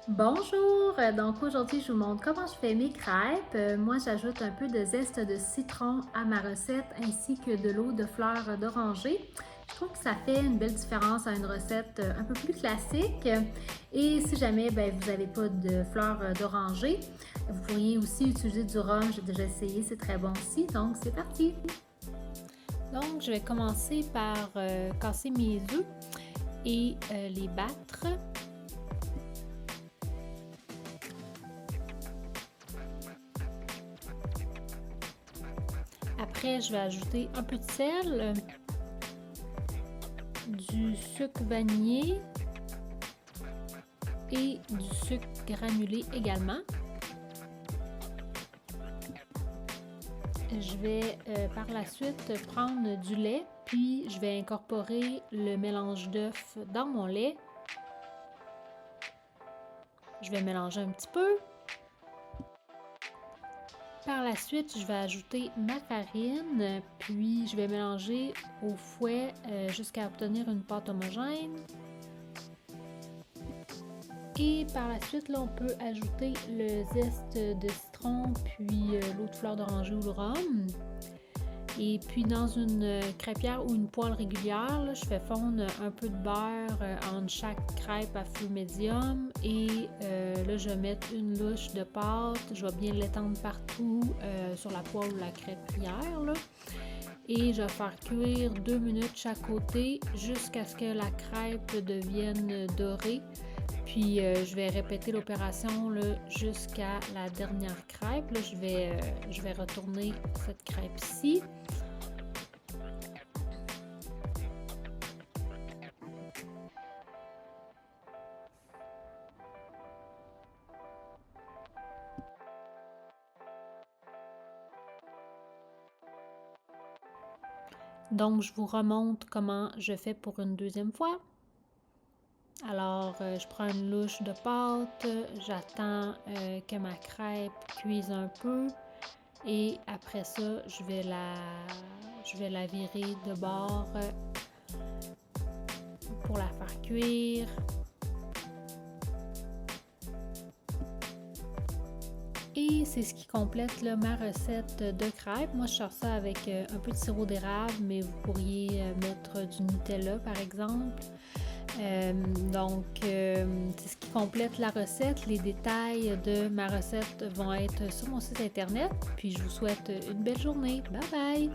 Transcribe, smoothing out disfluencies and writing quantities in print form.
Bonjour! Donc aujourd'hui, je vous montre comment je fais mes crêpes. Moi, j'ajoute un peu de zeste de citron à ma recette ainsi que de l'eau de fleurs d'oranger. Je trouve que ça fait une belle différence à une recette un peu plus classique. Et si jamais vous n'avez pas de fleurs d'oranger, vous pourriez aussi utiliser du rhum. J'ai déjà essayé, c'est très bon aussi. Donc, c'est parti! Donc, je vais commencer par casser mes œufs et les battre. Après, je vais ajouter un peu de sel, du sucre vanillé et du sucre granulé également. Je vais par la suite prendre du lait, puis je vais incorporer le mélange d'œufs dans mon lait. Je vais mélanger un petit peu. Par la suite, je vais ajouter ma farine, puis je vais mélanger au fouet jusqu'à obtenir une pâte homogène. Et par la suite, là, on peut ajouter le zeste de citron, puis l'eau de fleur d'oranger ou le rhum. Et puis dans une crêpière ou une poêle régulière, là, je fais fondre un peu de beurre entre chaque crêpe à feu médium. Et là, je vais mettre une louche de pâte. Je vais bien l'étendre partout sur la poêle ou la crêpière, là. Et je vais faire cuire 2 minutes chaque côté jusqu'à ce que la crêpe devienne dorée. Puis je vais répéter l'opération jusqu'à la dernière crêpe. Là, je vais retourner cette crêpe-ci. Donc, je vous remontre comment je fais pour une deuxième fois. Alors, je prends une louche de pâte, j'attends que ma crêpe cuise un peu et après ça, je vais la virer de bord pour la faire cuire. Et c'est ce qui complète là, ma recette de crêpes. Moi, je sors ça avec un peu de sirop d'érable, mais vous pourriez mettre du Nutella, par exemple. C'est ce qui complète la recette. Les détails de ma recette vont être sur mon site internet. Puis je vous souhaite une belle journée. Bye bye!